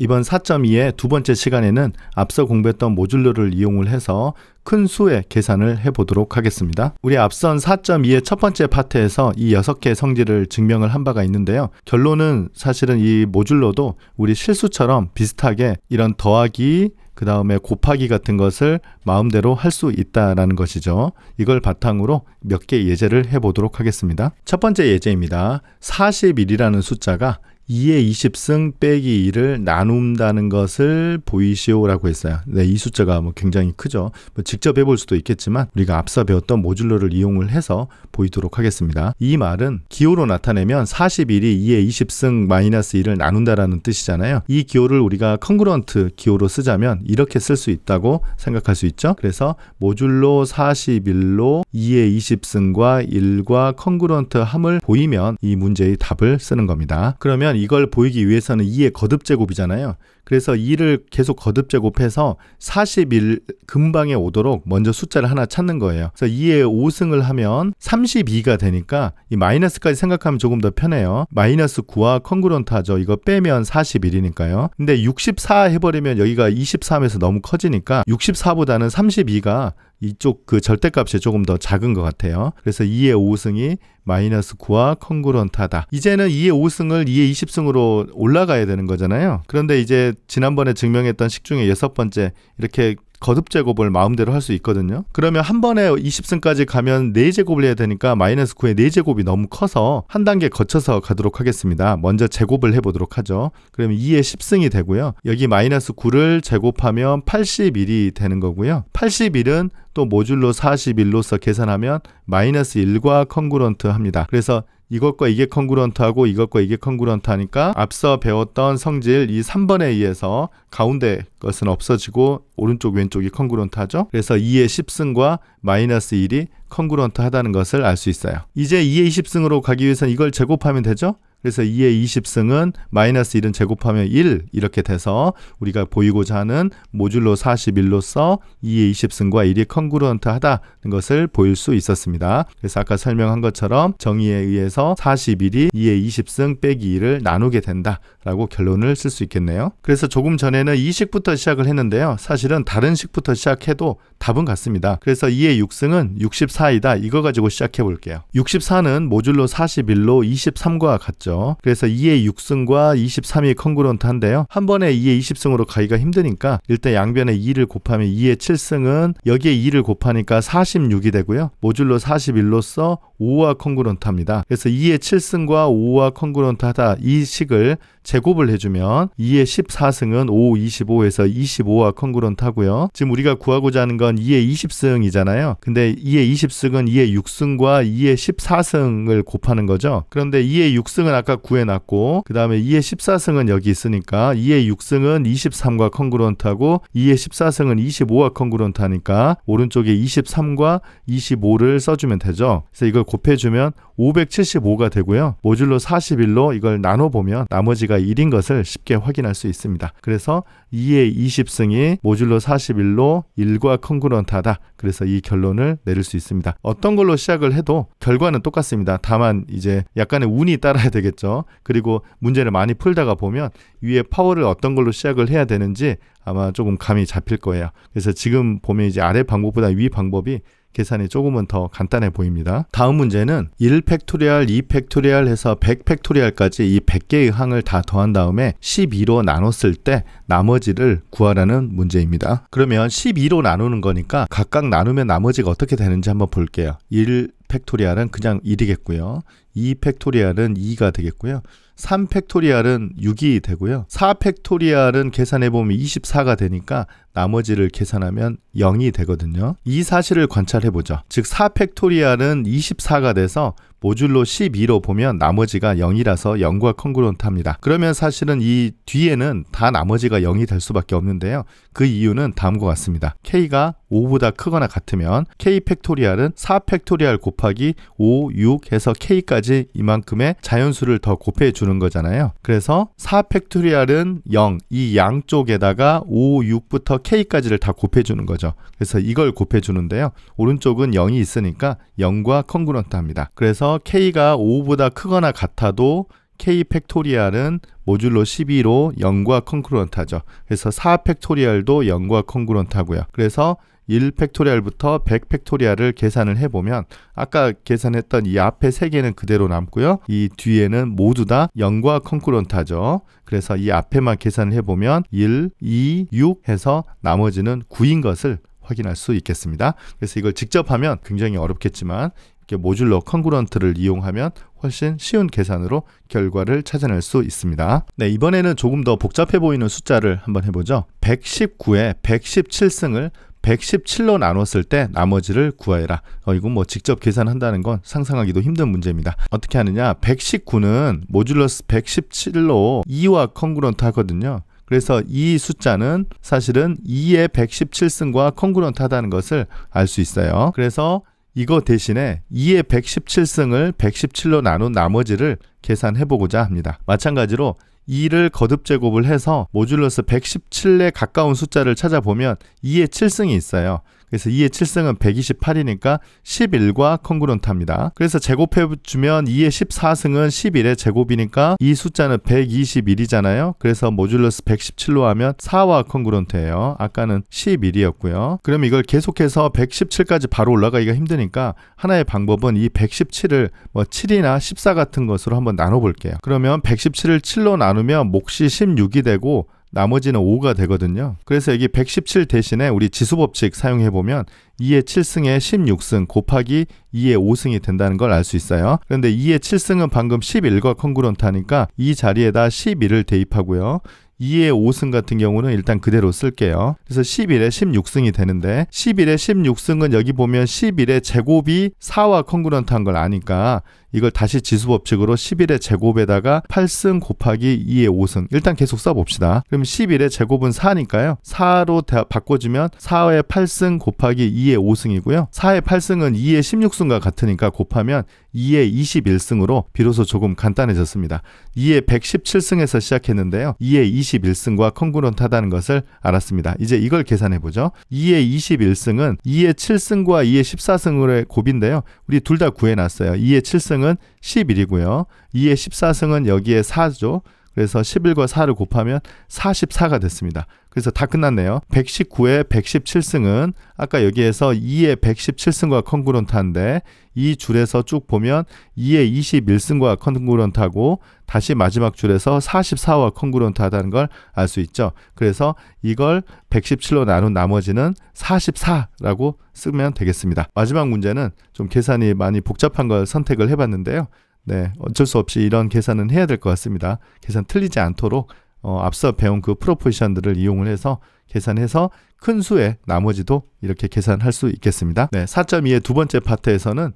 이번 4.2의 두 번째 시간에는 앞서 공부했던 모듈러를 이용을 해서 큰 수의 계산을 해보도록 하겠습니다. 우리 앞선 4.2의 첫 번째 파트에서 이 6개의 성질을 증명을 한 바가 있는데요. 결론은 사실은 이 모듈러도 우리 실수처럼 비슷하게 이런 더하기, 그 다음에 곱하기 같은 것을 마음대로 할 수 있다라는 것이죠. 이걸 바탕으로 몇 개 예제를 해보도록 하겠습니다. 첫 번째 예제입니다. 41이라는 숫자가 2의 20승 빼기 2를 나눈다는 것을 보이시오 라고 했어요. 네, 이 숫자가 굉장히 크죠. 직접 해볼 수도 있겠지만 우리가 앞서 배웠던 모듈러를 이용을 해서 보이도록 하겠습니다. 이 말은 기호로 나타내면 41이 2의 20승 마이너스 1을 나눈다라는 뜻이잖아요. 이 기호를 우리가 컨그런트 기호로 쓰자면 이렇게 쓸 수 있다고 생각할 수 있죠. 그래서 모듈로 41로 2의 20승과 1과 컨그런트 함을 보이면 이 문제의 답을 쓰는 겁니다. 그러면 이걸 보이기 위해서는 2의 거듭제곱이잖아요. 그래서 2를 계속 거듭제곱해서 41 근방에 오도록 먼저 숫자를 하나 찾는 거예요. 그래서 2의 5승을 하면 32가 되니까 이 마이너스까지 생각하면 조금 더 편해요. 마이너스 9와 컨그런트 하죠. 이거 빼면 41이니까요. 근데 64 해버리면 여기가 23에서 너무 커지니까 64보다는 32가 이쪽 그 절대값이 조금 더 작은 것 같아요. 그래서 2의 5승이 마이너스 9와 컨그런트하다. 이제는 2의 5승을 2의 20승으로 올라가야 되는 거잖아요. 그런데 이제 지난번에 증명했던 식 중에 6번째 이렇게 거듭제곱을 마음대로 할 수 있거든요. 그러면 한 번에 20승까지 가면 4제곱을 해야 되니까 마이너스 9의 4제곱이 너무 커서 한 단계 거쳐서 가도록 하겠습니다. 먼저 제곱을 해보도록 하죠. 그러면 2의 10승이 되고요. 여기 마이너스 9를 제곱하면 81이 되는 거고요. 81은 또 모듈로 41로서 계산하면 마이너스 1과 컨그런트 합니다. 그래서 이것과 이게 컨그런트하고 이것과 이게 컨그런트 하니까 앞서 배웠던 성질 이 3번에 의해서 가운데 것은 없어지고 오른쪽 왼쪽이 컨그런트 하죠. 그래서 2의 10승과 마이너스 1이 컨그런트 하다는 것을 알 수 있어요. 이제 2의 20승으로 가기 위해서는 이걸 제곱하면 되죠. 그래서 2의 20승은 마이너스 1은 제곱하면 1 이렇게 돼서 우리가 보이고자 하는 모듈로 41로서 2의 20승과 1이 컨그루언트 하다는 것을 보일 수 있었습니다. 그래서 아까 설명한 것처럼 정의에 의해서 41이 2의 20승 빼기 2를 나누게 된다라고 결론을 쓸 수 있겠네요. 그래서 조금 전에는 이 식부터 시작을 했는데요. 사실은 다른 식부터 시작해도 답은 같습니다. 그래서 2의 6승은 64이다. 이거 가지고 시작해 볼게요. 64는 모듈로 41로 23과 같죠. 그래서 2의 6승과 23이 컨그런트한데요. 한 번에 2의 20승으로 가기가 힘드니까 일단 양변에 2를 곱하면 2의 7승은 여기에 2를 곱하니까 46이 되고요. 모듈로 41로서 5와 컨그런트합니다. 그래서 2의 7승과 5와 컨그런트하다 이 식을 제곱을 해주면 2의 14승은 5, 25에서 25와 컨그런트하고요. 지금 우리가 구하고자 하는 건 2의 20승이잖아요. 근데 2의 20승은 2의 6승과 2의 14승을 곱하는 거죠. 그런데 2의 6승은 아까 구해놨고 그 다음에 2의 14승은 여기 있으니까 2의 6승은 23과 컨그런트하고 2의 14승은 25와 컨그런트하니까 오른쪽에 23과 25를 써주면 되죠. 그래서 이걸 곱해주면 575가 되고요. 모듈로 41로 이걸 나눠보면 나머지가 1인 것을 쉽게 확인할 수 있습니다. 그래서 2의 20승이 모듈로 41로 1과 컨그런트하다. 그래서 이 결론을 내릴 수 있습니다. 어떤 걸로 시작을 해도 결과는 똑같습니다. 다만 이제 약간의 운이 따라야 되겠죠. 그리고 문제를 많이 풀다가 보면 위에 파워를 어떤 걸로 시작을 해야 되는지 아마 조금 감이 잡힐 거예요. 그래서 지금 보면 이제 아래 방법보다 위 방법이 계산이 조금은 더 간단해 보입니다. 다음 문제는 1팩토리얼, 2팩토리얼 해서 100팩토리얼까지 이 100개의 항을 다 더한 다음에 12로 나눴을 때 나머지를 구하라는 문제입니다. 그러면 12로 나누는 거니까 각각 나누면 나머지가 어떻게 되는지 한번 볼게요. 1팩토리얼은 그냥 1이겠고요. 2팩토리얼은 2가 되겠고요. 3팩토리얼은 6이 되고요. 4팩토리얼은 계산해보면 24가 되니까 나머지를 계산하면 0이 되거든요. 이 사실을 관찰해보죠. 즉 4팩토리얼은 24가 돼서 모듈로 12로 보면 나머지가 0이라서 0과 컨그런트합니다. 그러면 사실은 이 뒤에는 다 나머지가 0이 될 수밖에 없는데요. 그 이유는 다음과 같습니다. K가 5보다 크거나 같으면 K 팩토리얼은 4 팩토리얼 곱하기 5, 6 해서 K까지 이만큼의 자연수를 더 곱해주는 거잖아요. 그래서 4 팩토리얼은 0, 이 양쪽에다가 5, 6부터 K까지를 다 곱해주는 거죠. 그래서 이걸 곱해주는데요. 오른쪽은 0이 있으니까 0과 컨그런트합니다. 그래서 K가 5보다 크거나 같아도 k 팩토리얼은 모듈로 12로 0과 컨그루언트하죠. 그래서 4 팩토리얼도 0과 컨그루언트하고요. 그래서 1 팩토리얼부터 100 팩토리얼을 계산을 해보면 아까 계산했던 이 앞에 3개는 그대로 남고요. 이 뒤에는 모두 다 0과 컨그루언트하죠. 그래서 이 앞에만 계산을 해보면 1, 2, 6 해서 나머지는 9인 것을 확인할 수 있겠습니다. 그래서 이걸 직접 하면 굉장히 어렵겠지만 이렇게 모듈러 컨그루언트를 이용하면 훨씬 쉬운 계산으로 결과를 찾아낼 수 있습니다. 네, 이번에는 조금 더 복잡해 보이는 숫자를 한번 해보죠. 119에 117승을 117로 나눴을 때 나머지를 구하여라. 이건 뭐 직접 계산한다는 건 상상하기도 힘든 문제입니다. 어떻게 하느냐? 119는 모듈러스 117로 2와 컨그루언트 하거든요. 그래서 이 숫자는 사실은 2의 117승과 컨그루언트 하다는 것을 알 수 있어요. 그래서 이거 대신에 2의 117승을 117로 나눈 나머지를 계산해 보고자 합니다. 마찬가지로 2를 거듭 제곱을 해서 모듈러스 117에 가까운 숫자를 찾아보면 2의 7승이 있어요. 그래서 2의 7승은 128이니까 11과 컨그루언트합니다. 그래서 제곱해주면 2의 14승은 11의 제곱이니까 이 숫자는 121이잖아요. 그래서 모듈러스 117로 하면 4와 컨그루언트예요. 아까는 11이었고요. 그럼 이걸 계속해서 117까지 바로 올라가기가 힘드니까 하나의 방법은 이 117을 뭐 7이나 14 같은 것으로 한번 나눠볼게요. 그러면 117을 7로 나누면 몫이 16이 되고 나머지는 5가 되거든요. 그래서 여기 117 대신에 우리 지수법칙 사용해보면 2의 7승에 16승 곱하기 2의 5승이 된다는 걸 알 수 있어요. 그런데 2의 7승은 방금 11과 컨그루언트 하니까 이 자리에다 11을 대입하고요. 2의 5승 같은 경우는 일단 그대로 쓸게요. 그래서 11에 16승이 되는데 11에 16승은 여기 보면 11의 제곱이 4와 컨그루언트한 걸 아니까 이걸 다시 지수법칙으로 11의 제곱에다가 8승 곱하기 2의 5승 일단 계속 써봅시다. 그럼 11의 제곱은 4니까요. 4로 바꿔주면 4의 8승 곱하기 2의 5승이고요. 4의 8승은 2의 16승과 같으니까 곱하면 2의 21승으로 비로소 조금 간단해졌습니다. 2의 117승에서 시작했는데요. 2의 21승과 컨그루언트 하다는 것을 알았습니다. 이제 이걸 계산해보죠. 2의 21승은 2의 7승과 2의 14승의 곱인데요. 우리 둘 다 구해놨어요. 2의 7승은 11이고요. 2의 14승은 여기에 4죠. 그래서 11과 4를 곱하면 44가 됐습니다. 그래서 다 끝났네요. 119의 117승은 아까 여기에서 2의 117승과 컨그루언트한데 이 줄에서 쭉 보면 2의 21승과 컨그루언트하고 다시 마지막 줄에서 44와 컨그루언트하다는 걸 알 수 있죠. 그래서 이걸 117로 나눈 나머지는 44라고 쓰면 되겠습니다. 마지막 문제는 좀 계산이 많이 복잡한 걸 선택을 해봤는데요. 네, 어쩔 수 없이 이런 계산은 해야 될 것 같습니다. 계산 틀리지 않도록 앞서 배운 그 프로포지션들을 이용을 해서 계산해서 큰 수의 나머지도 이렇게 계산할 수 있겠습니다. 네, 4.2의 두 번째 파트에서는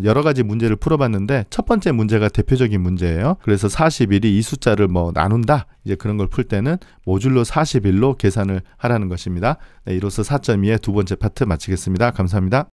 여러 가지 문제를 풀어봤는데 첫 번째 문제가 대표적인 문제예요. 그래서 41이 이 숫자를 뭐 나눈다 이제 그런 걸 풀 때는 모듈로 41로 계산을 하라는 것입니다. 네, 이로써 4.2의 두 번째 파트 마치겠습니다. 감사합니다.